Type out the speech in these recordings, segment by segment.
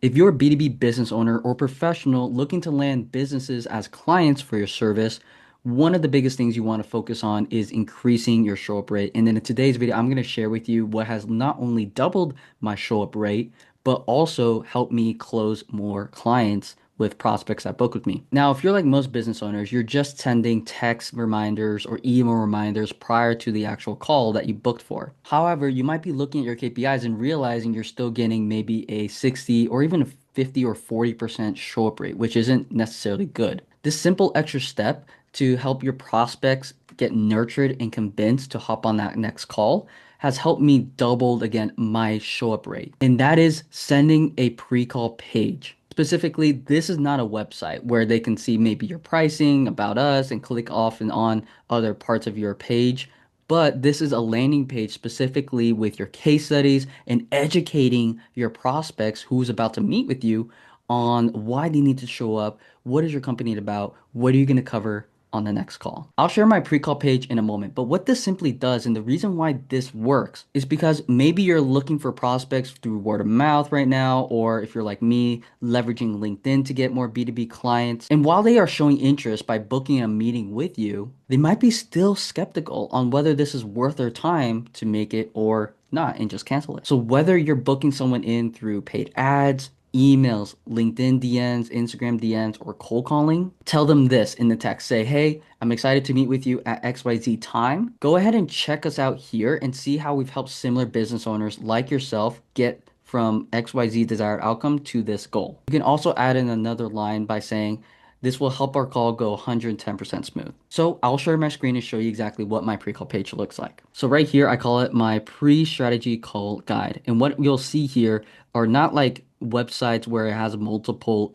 If you're a B2B business owner or professional looking to land businesses as clients for your service, one of the biggest things you want to focus on is increasing your show up rate. And then in today's video, I'm going to share with you what has not only doubled my show up rate, but also helped me close more clients with prospects that book with me. Now, if you're like most business owners, you're just sending text reminders or email reminders prior to the actual call that you booked for. However, you might be looking at your KPIs and realizing you're still getting maybe a 60 or even a 50 or 40% show up rate, which isn't necessarily good. This simple extra step to help your prospects get nurtured and convinced to hop on that next call has helped me double again my show up rate. And that is sending a pre-call page. Specifically, this is not a website where they can see maybe your pricing, about us, and click off and on other parts of your page. But this is a landing page specifically with your case studies and educating your prospects who's about to meet with you on why they need to show up, what is your company about, what are you going to cover on the next call. I'll share my pre-call page in a moment, but what this simply does, and the reason why this works, is because maybe you're looking for prospects through word of mouth right now, or if you're like me, leveraging LinkedIn to get more B2B clients. And while they are showing interest by booking a meeting with you, they might be still skeptical on whether this is worth their time to make it or not and just cancel it. So whether you're booking someone in through paid ads, emails, LinkedIn DMs, Instagram DMs, or cold calling, tell them this in the text. Say, hey, I'm excited to meet with you at XYZ time. Go ahead and check us out here and see how we've helped similar business owners like yourself get from XYZ desired outcome to this goal. You can also add in another line by saying, this will help our call go 110% smooth. So I'll share my screen and show you exactly what my pre-call page looks like. So right here, I call it my pre-strategy call guide. And what you'll see here are not like websites where it has multiple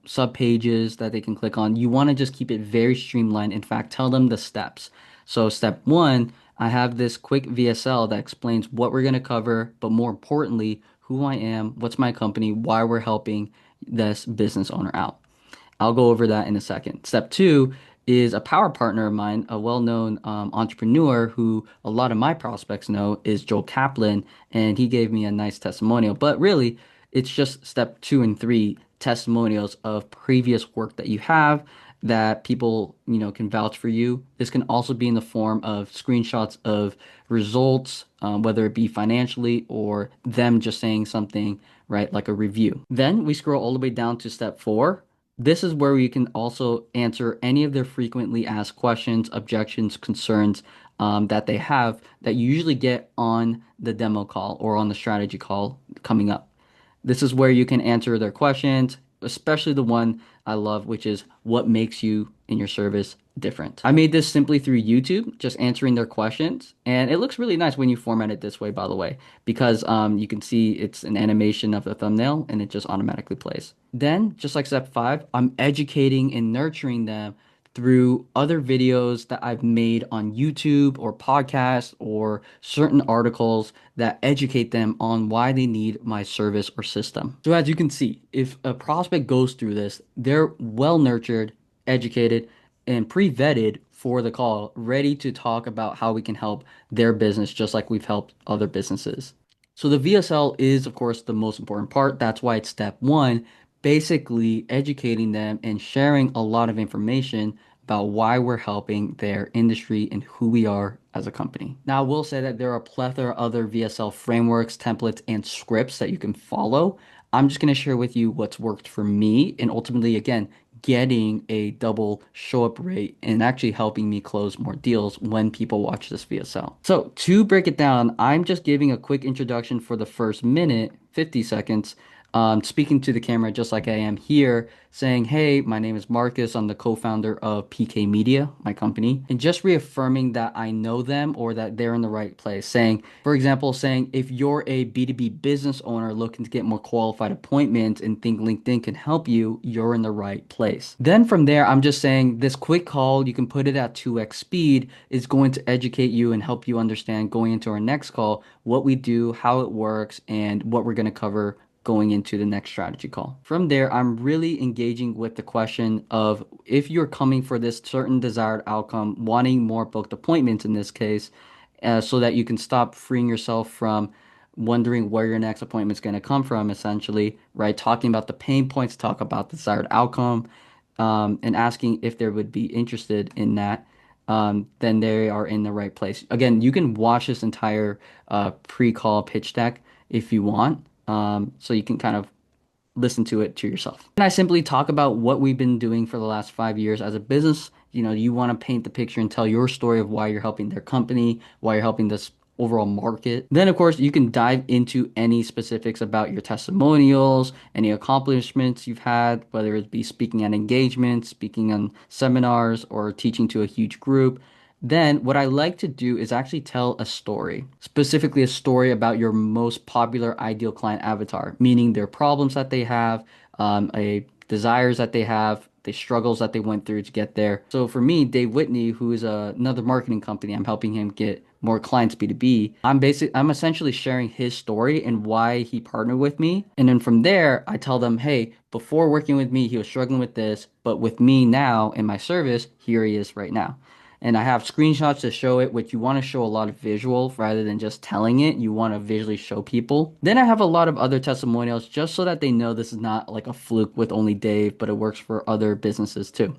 sub pages that they can click on. You want to just keep it very streamlined. In fact, tell them the steps. So step one, I have this quick VSL that explains what we're going to cover, but more importantly, who I am, what's my company, why we're helping this business owner out. I'll go over that in a second. Step two is a power partner of mine, a well-known entrepreneur who a lot of my prospects know is Joel Kaplan, and he gave me a nice testimonial. But really, it's just step two and three testimonials of previous work that you have that people, can vouch for you. This can also be in the form of screenshots of results, whether it be financially or them just saying something, right, like a review. Then we scroll all the way down to step four. This is where you can also answer any of their frequently asked questions, objections, concerns that they have that you usually get on the demo call or on the strategy call coming up. This is where you can answer their questions, especially the one I love, which is what makes you in your service different. I made this simply through YouTube, just answering their questions. And it looks really nice when you format it this way, by the way, because you can see it's an animation of the thumbnail and it just automatically plays. Then, just like step five, I'm educating and nurturing them through other videos that I've made on YouTube or podcasts or certain articles that educate them on why they need my service or system. So as you can see, if a prospect goes through this, they're well nurtured, educated, and pre-vetted for the call, ready to talk about how we can help their business just like we've helped other businesses. So the VSL is, of course, the most important part. That's why it's step one, basically educating them and sharing a lot of information about why we're helping their industry and who we are as a company. Now, I will say that there are a plethora of other VSL frameworks, templates, and scripts that you can follow. I'm just going to share with you what's worked for me and ultimately, again, getting a double show up rate and actually helping me close more deals when people watch this VSL. So to break it down, I'm just giving a quick introduction for the first minute, 50 seconds, speaking to the camera just like I am here, saying, hey, my name is Marcus. I'm the co-founder of PK Media, my company, and just reaffirming that I know them or that they're in the right place. Saying, for example, saying if you're a B2B business owner looking to get more qualified appointments and think LinkedIn can help you, you're in the right place. Then from there, I'm just saying this quick call, you can put it at 2x speed, is going to educate you and help you understand going into our next call, what we do, how it works, and what we're going to cover going into the next strategy call. From there, I'm really engaging with the question of if you're coming for this certain desired outcome, wanting more booked appointments in this case, so that you can stop freeing yourself from wondering where your next appointment is going to come from, essentially, right? Talking about the pain points, talk about the desired outcome, and asking if they would be interested in that, then they are in the right place. Again, you can watch this entire pre-call pitch deck if you want, so you can kind of listen to it to yourself. And I simply talk about what we've been doing for the last 5 years as a business. You know, you want to paint the picture and tell your story of why you're helping their company, why you're helping this overall market. Then, of course, you can dive into any specifics about your testimonials, any accomplishments you've had, whether it be speaking at engagements, speaking on seminars, or teaching to a huge group. Then, what I like to do is actually tell a story, specifically a story about your most popular ideal client avatar, meaning their problems that they have, a desires that they have, the struggles that they went through to get there. So for me, Dave Whitney, who is another marketing company, I'm helping him get more clients B2B. I'm essentially sharing his story and why he partnered with me. And then from there, I tell them, hey, before working with me, he was struggling with this, but with me now in my service, here he is right now. And I have screenshots to show it, which you want to show a lot of visual rather than just telling it. You want to visually show people. Then I have a lot of other testimonials just so that they know this is not like a fluke with only Dave, but it works for other businesses too.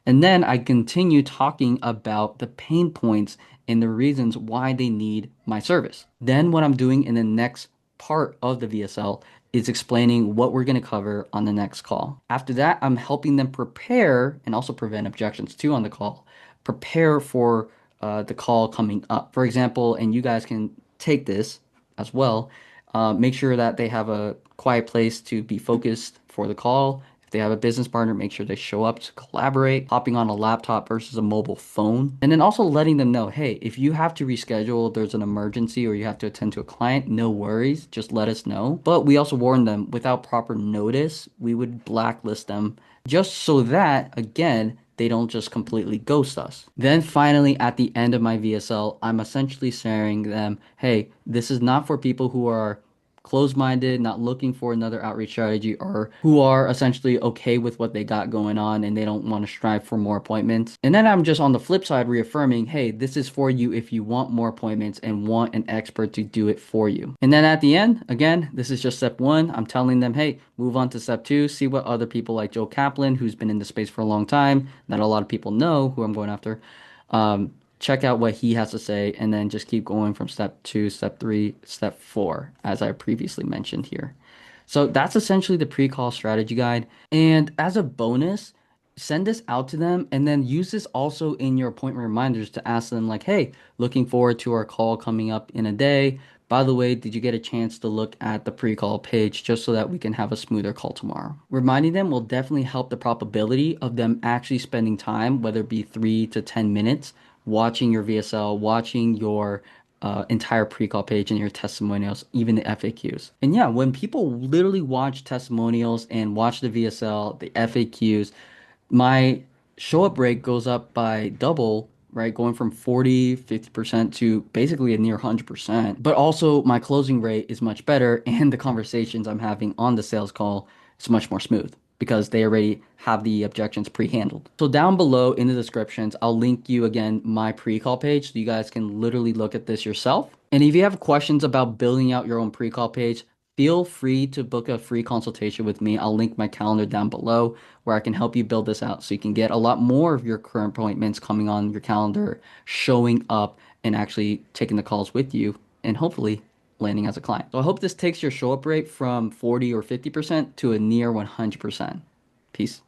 And then I continue talking about the pain points and the reasons why they need my service. Then what I'm doing in the next part of the VSL is explaining what we're going to cover on the next call. After that, I'm helping them prepare and also prevent objections too on the call, prepare for the call coming up. For example, and you guys can take this as well, make sure that they have a quiet place to be focused for the call. If they have a business partner, make sure they show up to collaborate, hopping on a laptop versus a mobile phone. And then also letting them know, hey, if you have to reschedule, there's an emergency or you have to attend to a client, no worries, just let us know. But we also warn them without proper notice, we would blacklist them just so that, again, they don't just completely ghost us. Then finally, at the end of my VSL, I'm essentially sharing them, hey, this is not for people who are closed-minded, not looking for another outreach strategy, or who are essentially okay with what they got going on and they don't want to strive for more appointments. And then I'm just on the flip side reaffirming, hey, this is for you if you want more appointments and want an expert to do it for you. And then at the end, again, this is just step one. I'm telling them, hey, move on to step two, see what other people like Joe Kaplan, who's been in the space for a long time, that a lot of people know who I'm going after, check out what he has to say, and then just keep going from step two, step three, step four, as I previously mentioned here. So that's essentially the pre-call strategy guide. And as a bonus, send this out to them and then use this also in your appointment reminders to ask them like, hey, looking forward to our call coming up in a day. By the way, did you get a chance to look at the pre-call page just so that we can have a smoother call tomorrow? Reminding them will definitely help the probability of them actually spending time, whether it be 3 to 10 minutes, watching your VSL, watching your entire pre-call page and your testimonials, even the FAQs. And yeah, when people literally watch testimonials and watch the VSL, the FAQs, my show up rate goes up by double, right? Going from 40, 50% to basically a near 100%. But also my closing rate is much better and the conversations I'm having on the sales call is much more smooth because they already have the objections pre-handled. So down below in the descriptions, I'll link you again my pre-call page so you guys can literally look at this yourself. And if you have questions about building out your own pre-call page, feel free to book a free consultation with me. I'll link my calendar down below where I can help you build this out so you can get a lot more of your current appointments coming on your calendar, showing up and actually taking the calls with you and hopefully landing as a client. So I hope this takes your show up rate from 40 or 50% to a near 100%. Peace.